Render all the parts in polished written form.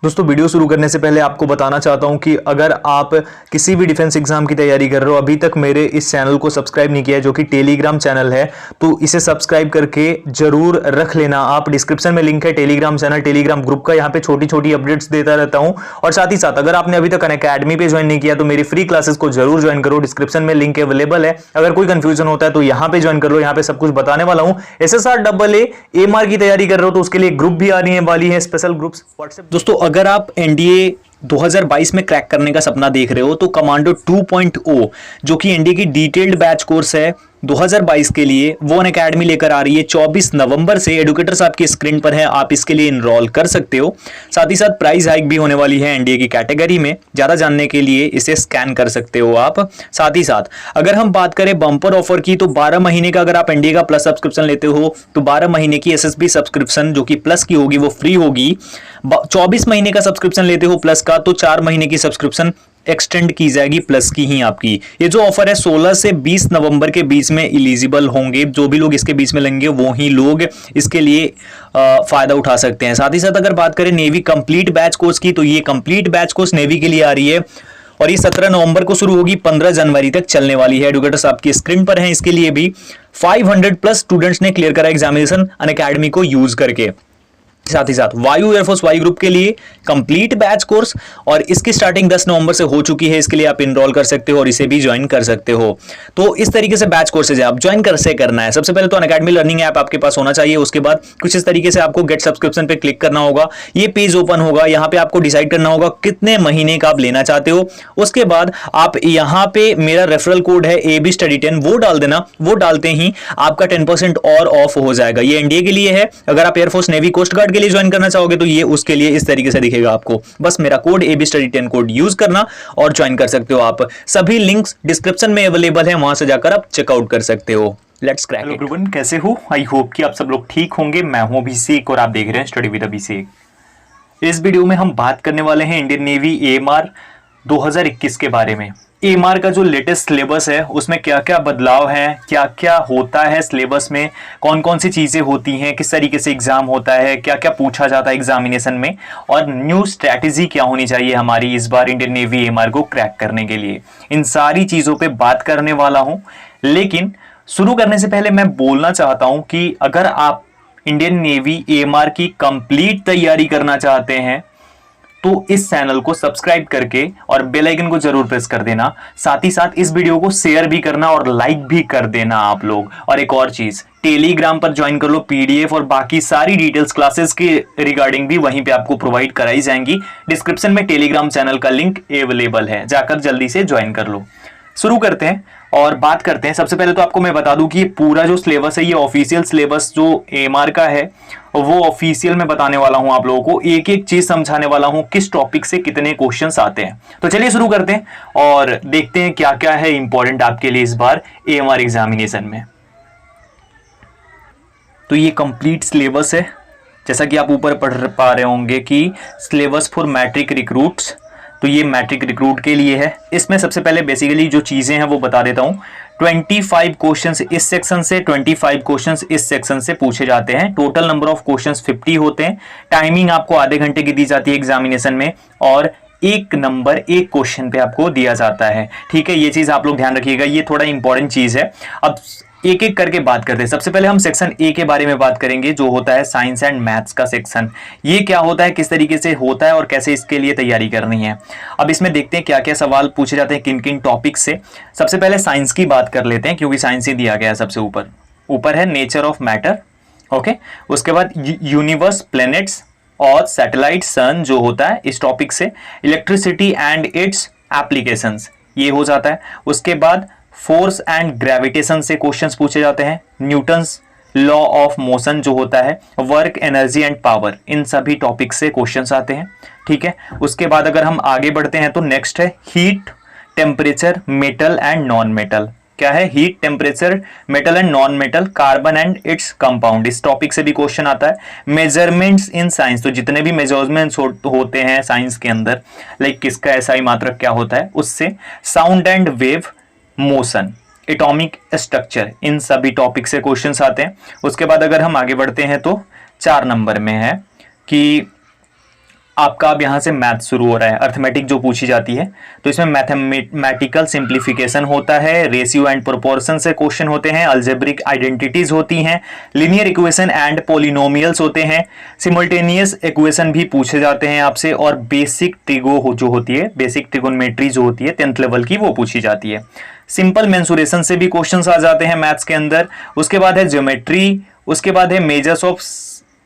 दोस्तों वीडियो शुरू करने से पहले आपको बताना चाहता हूं कि अगर आप किसी भी डिफेंस एग्जाम की तैयारी कर रहे हो, अभी तक मेरे इस चैनल को सब्सक्राइब नहीं किया है जो कि टेलीग्राम चैनल है, तो इसे सब्सक्राइब करके जरूर रख लेना। आप डिस्क्रिप्शन में लिंक है टेलीग्राम चैनल, टेलीग्राम ग्रुप का, यहाँ पे छोटी छोटी अपडेट्स देता रहता हूं। और साथ ही साथ अगर आपने अभी तक अनअकैडमी पे ज्वाइन नहीं किया तो मेरी फ्री क्लासेस को जरूर ज्वाइन करो, डिस्क्रिप्शन में लिंक अवेलेबल है। अगर कोई कंफ्यूजन होता है तो यहाँ पे ज्वाइन कर लो, यहाँ पे सब कुछ बताने वाला हूँ। SSR AMR की तैयारी कर रहे हो तो उसके लिए ग्रुप भी आने वाली है, स्पेशल ग्रुप्स व्हाट्सएप। दोस्तों अगर आप एनडीए 2022 में क्रैक करने का सपना देख रहे हो तो कमांडो 2.0 जो कि एनडीए की डिटेल्ड बैच कोर्स है 2022 के लिए, वो अनअकैडमी लेकर आ रही है 24 नवंबर से। एडुकेटर्स आपकी स्क्रीन पर है, आप इसके लिए इनरोल कर सकते हो। साथ ही साथ प्राइस हाइक भी होने वाली है एनडीए की कैटेगरी में। ज़्यादा जानने के लिए इसे स्कैन कर सकते हो आप। साथ ही साथ अगर हम बात करें बम्पर ऑफर की, तो 12 महीने का अगर आप एनडीए का प्लस सब्सक्रिप्शन लेते हो तो 12 महीने की एसएसबी सब्सक्रिप्शन जो कि प्लस की होगी वो फ्री होगी। 24 महीने का सब्सक्रिप्शन लेते हो प्लस का तो 4 महीने की सब्सक्रिप्शन एक्सटेंड की जाएगी प्लस की ही आपकी। ये जो ऑफर है 16 से 20 नवंबर के बीच में एलिजिबल होंगे। जो भी लोग इसके बीच में लेंगे वो ही लोग इसके लिए फायदा उठा सकते हैं। साथ ही साथ अगर बात करें नेवी कंप्लीट बैच कोर्स की, तो ये कंप्लीट बैच कोर्स नेवी के लिए आ रही है और ये 17 नवंबर को शुरू होगी, 15 जनवरी तक चलने वाली है। एडुकेटर्स आपकी स्क्रीन पर हैं। इसके लिए भी 500 प्लस स्टूडेंट्स ने क्लियर करा एग्जामिनेशन अनअकैडमी को यूज करके। साथ ही साथ वायु एयरफोर्स वायु ग्रुप के लिए कंप्लीट बैच कोर्स और इसकी स्टार्टिंग 10 नवंबर से हो चुकी है। इसके लिए आप इनरोल कर सकते हो और इसे भी ज्वाइन कर सकते हो। तो इस तरीके से बैच कोर्सेज है, आप ज्वाइन कैसे करना है। सबसे पहले तो अनअकैडमी लर्निंग ऐप आपके पास होना चाहिए। उसके बाद कुछ इस तरीके से आपको गेट सब्सक्रिप्शन पे क्लिक करना होगा। ये पेज ओपन होगा, यहाँ पे आपको डिसाइड करना होगा कितने महीने का आप लेना चाहते हो। उसके बाद आप यहाँ पे मेरा रेफरल कोड है AB Study 10, वो डाल देना। वो डालते ही आपका 10% और ऑफ हो जाएगा। ये एनडीए के लिए है। अगर आप एयरफोर्स नेवी कोस्ट गार्ड के लिए ज्वाइन करना चाहोगे तो ये उसके लिए इस तरीके से दिखेगा आपको। बस मेरा code AB Study 10 code use करना और ज्वाइन कर सकते हो आप। सभी लिंक्स डिस्क्रिप्शन में अवेलेबल है, वहां से जाकर आप चेकआउट कर सकते हो। Let's crack it. Hello everyone, कैसे हो? आई होप कि आप सब लोग ठीक होंगे। मैं हूं अभिषेक और आप देख रहे हैं स्टडी विद अभिषेक। इस वीडियो में हम बात करने वाले हैं इंडियन नेवी AMR 2021 के बारे में। AMR का जो लेटेस्ट सिलेबस है उसमें क्या क्या बदलाव है, क्या क्या होता है सिलेबस में, कौन कौन सी चीज़ें होती हैं, किस तरीके से एग्जाम होता है, क्या क्या पूछा जाता है एग्जामिनेशन में, और न्यू स्ट्रैटेजी क्या होनी चाहिए हमारी इस बार इंडियन नेवी AMR को क्रैक करने के लिए। इन सारी चीज़ों पे बात करने वाला हूँ। लेकिन शुरू करने से पहले मैं बोलना चाहता हूँ कि अगर आप इंडियन नेवी AMR की कंप्लीट तैयारी करना चाहते हैं तो इस चैनल को सब्सक्राइब करके और बेल आइकन को जरूर प्रेस कर देना। साथ ही साथ इस वीडियो को शेयर भी करना और लाइक भी कर देना आप लोग। और एक और चीज, टेलीग्राम पर ज्वाइन कर लो। PDF और बाकी सारी डिटेल्स क्लासेस के रिगार्डिंग भी वहीं पे आपको प्रोवाइड कराई जाएंगी। डिस्क्रिप्शन में टेलीग्राम चैनल का लिंक अवेलेबल है, जाकर जल्दी से ज्वाइन कर लो। शुरू करते हैं और बात करते हैं। सबसे पहले तो आपको मैं बता दूं कि ये पूरा जो सिलेबस है, ये ऑफिशियल सिलेबस जो AMR का है वो ऑफिशियल में बताने वाला हूं आप लोगों को। एक एक चीज समझाने वाला हूं, किस टॉपिक से कितने क्वेश्चंस आते हैं। तो चलिए शुरू करते हैं और देखते हैं क्या क्या है इंपॉर्टेंट आपके लिए इस बार AMR एग्जामिनेशन में। तो ये कंप्लीट सिलेबस है, जैसा कि आप ऊपर पढ़ पा रहे होंगे कि सिलेबस फॉर मैट्रिक रिक्रूट्स। तो ये मैट्रिक रिक्रूट के लिए है। इसमें सबसे पहले बेसिकली जो चीजें हैं वो बता देता हूँ। 25 क्वेश्चंस इस सेक्शन से, 25 क्वेश्चंस इस सेक्शन से पूछे जाते हैं। टोटल नंबर ऑफ क्वेश्चंस 50 होते हैं। टाइमिंग आपको आधे घंटे की दी जाती है एग्जामिनेशन में और एक नंबर एक क्वेश्चन पे आपको दिया जाता है। ठीक है, ये चीज आप लोग ध्यान रखिएगा, ये थोड़ा इंपॉर्टेंट चीज है। अब एक एक करके बात करते हैं। सबसे पहले हम सेक्शन A के बारे में बात करेंगे, जो होता है साइंस एंड मैथ्स का सेक्शन। ये क्या होता है, किस तरीके से होता है और कैसे इसके लिए तैयारी करनी है। अब इसमें देखते हैं क्या क्या सवाल पूछे जाते हैं किन किन टॉपिक से। सबसे पहले साइंस की बात कर लेते हैं, क्योंकि साइंस ही दिया गया है सबसे ऊपर है नेचर ऑफ मैटर। ओके, उसके बाद यूनिवर्स, प्लैनेट्स और सैटेलाइट, सन जो होता है इस टॉपिक से। इलेक्ट्रिसिटी एंड इट्स एप्लीकेशंस, ये हो जाता है। उसके बाद फोर्स एंड ग्रेविटेशन से क्वेश्चंस पूछे जाते हैं। न्यूटन्स लॉ ऑफ मोशन जो होता है, वर्क, एनर्जी एंड पावर, इन सभी टॉपिक से क्वेश्चंस आते हैं। ठीक है, उसके बाद अगर हम आगे बढ़ते हैं तो नेक्स्ट है heat, temperature, metal and non metal. क्या है? Heat, temperature, metal and non metal, carbon and its compound, इस टॉपिक से भी क्वेश्चन आता है। मेजरमेंट्स इन साइंस, तो जितने भी मेजरमेंट्स होते हैं साइंस के अंदर, लाइक किसका SI मात्रक क्या होता है उससे। Sound and wave, motion, atomic structure, इन सभी टॉपिक से क्वेश्चंस आते हैं। उसके बाद अगर हम आगे बढ़ते हैं तो 4 नंबर में है कि आपका अब यहां से मैथ शुरू हो रहा है, अर्थमेटिक जो पूछी जाती है, तो इसमें मैथमेटिकल सिंप्लीफिकेशन होता है, रेशियो एंड प्रोपोर्शन से क्वेश्चन होते हैं, अलजेब्रिक आइडेंटिटीज होती हैं, लीनियर इक्वेशन एंड पॉलिनोमियल्स होते हैं, सिमल्टेनियस इक्वेशन भी पूछे जाते हैं आपसे, और बेसिक ट्रिगो जो होती है, बेसिक ट्रिगोनोमेट्री जो होती है 10th लेवल की, वो पूछी जाती है। सिंपल मेंसुरेशन से भी क्वेश्चंस आ जाते हैं मैथ्स के अंदर। उसके बाद है ज्योमेट्री, उसके बाद है measures of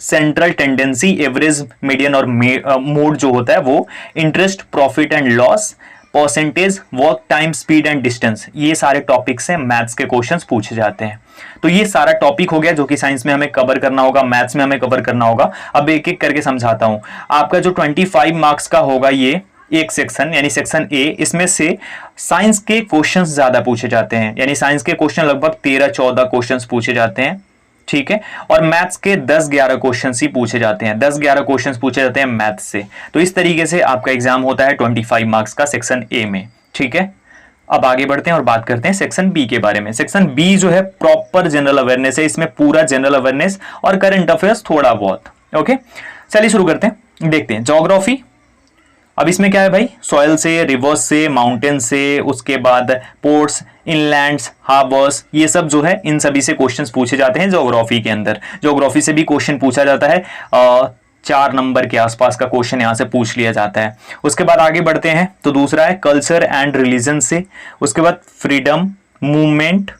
central tendency, average, median और मोड जो होता है वो, interest, profit and loss, percentage, work time, speed and distance, ये सारे टॉपिक्स हैं मैथ्स के क्वेश्चंस पूछे जाते हैं। तो ये सारा टॉपिक हो गया जो कि साइंस में हमें कवर करना होगा, मैथ्स में हमें कवर करना होगा। अब एक एक करके समझाता हूं। आपका जो 25 मार्क्स का होगा ये एक सेक्शन, यानी सेक्शन ए, इसमें से साइंस के क्वेश्चंस ज्यादा पूछे जाते हैं, यानी साइंस के क्वेश्चन लगभग 13-14 क्वेश्चंस पूछे जाते हैं, ठीक है। और मैथ्स के 10-11 क्वेश्चंस ही पूछे जाते हैं, 10-11 क्वेश्चंस पूछे जाते हैं मैथ्स से। तो इस तरीके से आपका एग्जाम होता है 25 मार्क्स का सेक्शन ए में, ठीक है। अब आगे बढ़ते हैं और बात करते हैं सेक्शन बी के बारे में। सेक्शन बी जो है प्रॉपर जनरल अवेयरनेस है, इसमें पूरा जनरल अवेयरनेस और करंट अफेयर्स थोड़ा बहुत, ओके। चलिए शुरू करते हैं, देखते हैं ज्योग्राफी। अब इसमें क्या है भाई, सॉइल से, रिवर्स से, माउंटेन से, उसके बाद पोर्ट्स, इनलैंड्स, हार्बर्स, ये सब जो है इन सभी से क्वेश्चंस पूछे जाते हैं ज्योग्राफी के अंदर। ज्योग्राफी से भी क्वेश्चन पूछा जाता है, 4 नंबर के आसपास का क्वेश्चन यहां से पूछ लिया जाता है। उसके बाद आगे बढ़ते हैं तो दूसरा है कल्चर एंड रिलीजन से, उसके बाद फ्रीडम मूवमेंट,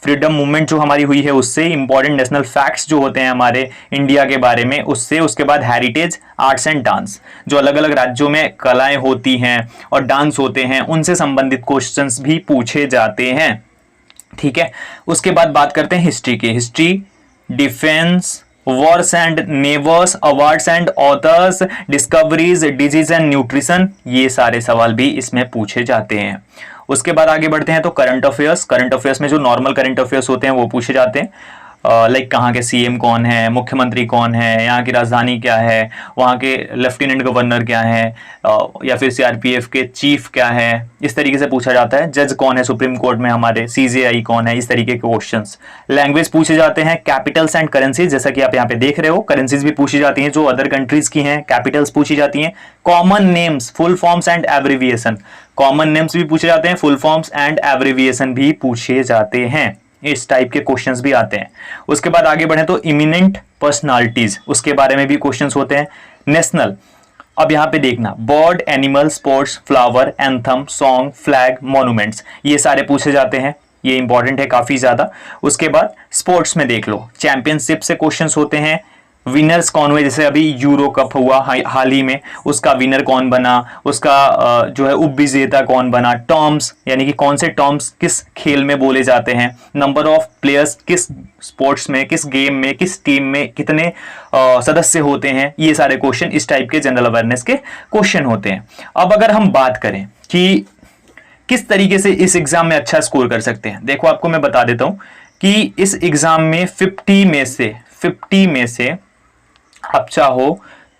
फ्रीडम मूवमेंट जो हमारी हुई है उससे, इंपॉर्टेंट नेशनल फैक्ट्स जो होते हैं हमारे इंडिया के बारे में उससे, उसके बाद हेरिटेज, आर्ट्स एंड डांस, जो अलग अलग राज्यों में कलाएं होती हैं और डांस होते हैं उनसे संबंधित क्वेश्चंस भी पूछे जाते हैं, ठीक है। उसके बाद बात करते हैं हिस्ट्री की। History, defence, Wars and नेवर्स, awards and authors, discoveries, disease and nutrition, ये सारे सवाल भी इसमें पूछे जाते हैं। उसके बाद आगे बढ़ते हैं तो करंट अफेयर्स। करंट अफेयर्स में जो नॉर्मल करंट अफेयर्स होते हैं वो पूछे जाते हैं, लाइक कहाँ के सीएम कौन है, मुख्यमंत्री कौन है, यहाँ की राजधानी क्या है, वहाँ के लेफ्टिनेंट गवर्नर क्या है, या फिर सीआरपीएफ के चीफ क्या है, इस तरीके से पूछा जाता है। जज कौन है सुप्रीम कोर्ट में हमारे, सीजेआई कौन है, इस तरीके के क्वेश्चंस। लैंग्वेज पूछे जाते हैं, कैपिटल्स एंड करेंसीज, जैसा कि आप यहाँ पे देख रहे हो, करेंसीज भी पूछी जाती हैं जो अदर कंट्रीज की हैं, कैपिटल्स पूछी जाती हैं। Common names, full forms and abbreviation, common names भी पूछे जाते हैं, फुल फॉर्म्स एंड एब्रिविएशन भी पूछे जाते हैं, इस टाइप के क्वेश्चंस भी आते हैं। उसके बाद आगे बढ़े तो इमिनेंट पर्सनालिटीज, उसके बारे में भी क्वेश्चंस होते हैं। नेशनल, अब यहां पे देखना, bird, animal, sports, flower, anthem, song, flag, monuments, ये सारे पूछे जाते हैं, ये इंपॉर्टेंट है काफी ज्यादा। उसके बाद स्पोर्ट्स में देख लो, चैंपियनशिप से क्वेश्चंस होते हैं, विनर्स कौन हुए, जैसे अभी यूरो कप हुआ हाल ही में, उसका विनर कौन बना, उसका जो है उपविजेता कौन बना, टर्म्स यानी कि कौन से टर्म्स किस खेल में बोले जाते हैं, नंबर ऑफ प्लेयर्स किस स्पोर्ट्स में, किस गेम में, किस टीम में कितने सदस्य होते हैं, ये सारे क्वेश्चन इस टाइप के जनरल अवेयरनेस के क्वेश्चन होते हैं। अब अगर हम बात करें कि किस तरीके से इस एग्जाम में अच्छा स्कोर कर सकते हैं, देखो आपको मैं बता देता हूं कि इस एग्जाम में 50 में से आप चाहो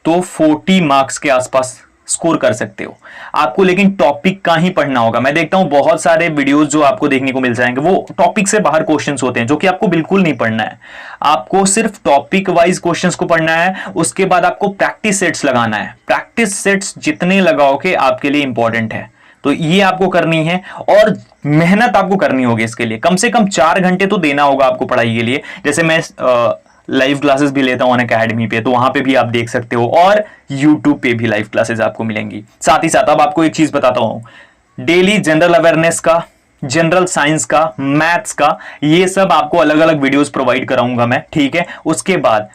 तो 40 मार्क्स के आसपास स्कोर कर सकते हो। आपको लेकिन टॉपिक का ही पढ़ना होगा। मैं देखता हूं बहुत सारे वीडियोस जो आपको देखने को मिल जाएंगे वो टॉपिक से बाहर क्वेश्चंस होते हैं, जो कि आपको बिल्कुल नहीं पढ़ना है। आपको सिर्फ टॉपिक वाइज क्वेश्चंस को पढ़ना है, उसके बाद आपको प्रैक्टिस सेट्स लगाना है। प्रैक्टिस सेट्स जितने लगाओगे आपके लिए इंपॉर्टेंट है, तो ये आपको करनी है और मेहनत आपको करनी होगी इसके लिए। कम से कम 4 घंटे तो देना होगा आपको पढ़ाई के लिए। जैसे मैं लाइव क्लासेस भी लेता हूं अनअकैडमी पे, तो वहां पे भी आप देख सकते हो, और यूट्यूब पे भी लाइव क्लासेस आपको मिलेंगी। साथ ही साथ अब आपको एक चीज बताता हूं, डेली जनरल अवेयरनेस का, जनरल साइंस का, मैथ्स का, ये सब आपको अलग अलग वीडियोस प्रोवाइड कराऊंगा मैं, ठीक है। उसके बाद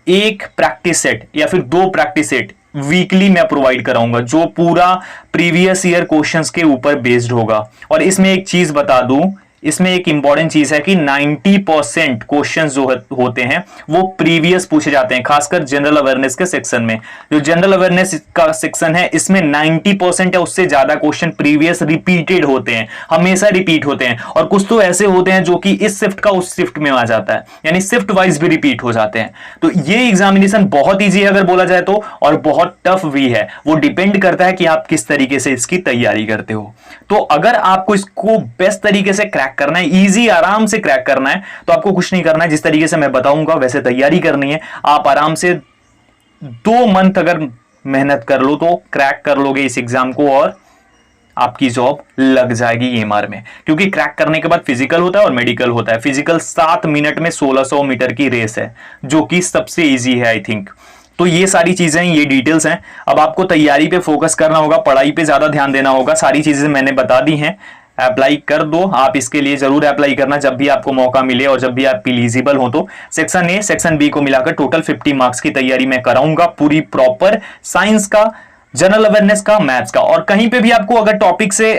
एक प्रैक्टिस सेट या फिर 2 प्रैक्टिस सेट वीकली मैं प्रोवाइड कराऊंगा, जो पूरा प्रीवियस ईयर क्वेश्चंस के ऊपर बेस्ड होगा। और इसमें एक चीज बता दूं, इसमें एक इंपॉर्टेंट चीज है कि 90% क्वेश्चंस जो होते हैं वो प्रीवियस पूछे जाते हैं, खासकर जनरल अवेयरनेस के सेक्शन में। जो जनरल अवेयरनेस का सेक्शन है इसमें 90% है, उससे ज्यादा क्वेश्चन प्रीवियस रिपीटेड होते हैं, हमेशा रिपीट होते हैं। और कुछ तो ऐसे होते हैं जो कि इस शिफ्ट का उस शिफ्ट में आ जाता है, यानी शिफ्ट वाइज भी रिपीट हो जाते हैं। तो ये एग्जामिनेशन बहुत ईजी है अगर बोला जाए तो, और बहुत टफ भी है। वो डिपेंड करता है कि आप किस तरीके से इसकी तैयारी करते हो। तो अगर आपको इसको बेस्ट तरीके से क्रैक करना है, इजी आराम से क्रैक करना है, तो आपको कुछ नहीं करना है, जिस तरीके से मैं बताऊंगा वैसे तैयारी करनी है। आप आराम से 2 मंथ अगर मेहनत कर लो तो क्रैक कर लोगे इस एग्जाम को और आपकी जॉब लग जाएगी EMR में। क्योंकि क्रैक करने के बाद फिजिकल होता है और मेडिकल होता है। फिजिकल 7 मिनट में 1600 मीटर की रेस है, जो कि सबसे इजी है आई थिंक। तो ये सारी चीजें, ये डिटेल्स हैं। अब आपको तैयारी पे फोकस करना होगा, पढ़ाई पे ज्यादा ध्यान देना होगा। सारी चीजें मैंने बता दी हैं, अप्लाई कर दो। आप इसके लिए जरूर अप्लाई करना जब भी आपको मौका मिले और जब भी आप एलिजिबल हो। तो सेक्शन ए सेक्शन बी को मिलाकर टोटल 50 मार्क्स की तैयारी मैं कराऊंगा, पूरी प्रॉपर साइंस का, जनरल अवेयरनेस का, मैथ्स का। और कहीं पे भी आपको अगर टॉपिक से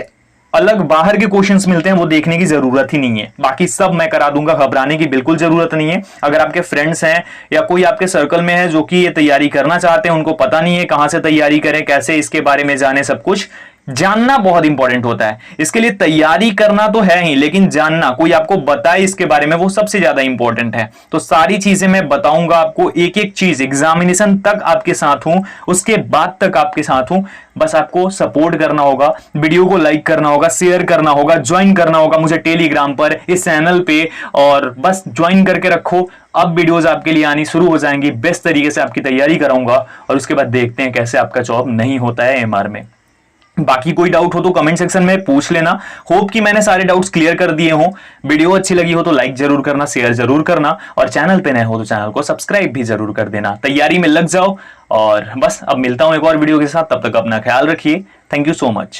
अलग बाहर के क्वेश्चंस मिलते हैं वो देखने की जरूरत ही नहीं है, बाकी सब मैं करा दूंगा। घबराने की बिल्कुल जरूरत नहीं है। अगर आपके फ्रेंड्स हैं या कोई आपके सर्कल में है जो कि ये तैयारी करना चाहते हैं, उनको पता नहीं है कहां से तैयारी करें, कैसे इसके बारे में जाने, सब कुछ जानना बहुत इंपॉर्टेंट होता है। इसके लिए तैयारी करना तो है ही, लेकिन जानना, कोई आपको बताए इसके बारे में, वो सबसे ज्यादा इंपॉर्टेंट है। तो सारी चीजें मैं बताऊंगा आपको, एक एक चीज एग्जामिनेशन तक आपके साथ हूं, उसके बाद तक आपके साथ हूं। बस आपको सपोर्ट करना होगा, वीडियो को लाइक करना होगा, शेयर करना होगा, ज्वाइन करना होगा मुझे टेलीग्राम पर, इस चैनल पे, और बस ज्वाइन करके रखो। अब वीडियोस आपके लिए आनी शुरू हो जाएंगी, बेस्ट तरीके से आपकी तैयारी कराऊंगा और उसके बाद देखते हैं कैसे आपका जॉब नहीं होता है EMR में। बाकी कोई डाउट हो तो कमेंट सेक्शन में पूछ लेना। होप कि मैंने सारे डाउट्स क्लियर कर दिए हों। वीडियो अच्छी लगी हो तो लाइक जरूर करना, शेयर जरूर करना, और चैनल पे नए हो तो चैनल को सब्सक्राइब भी जरूर कर देना। तैयारी में लग जाओ और बस अब मिलता हूं एक और वीडियो के साथ। तब तक अपना ख्याल रखिए। Thank you so much.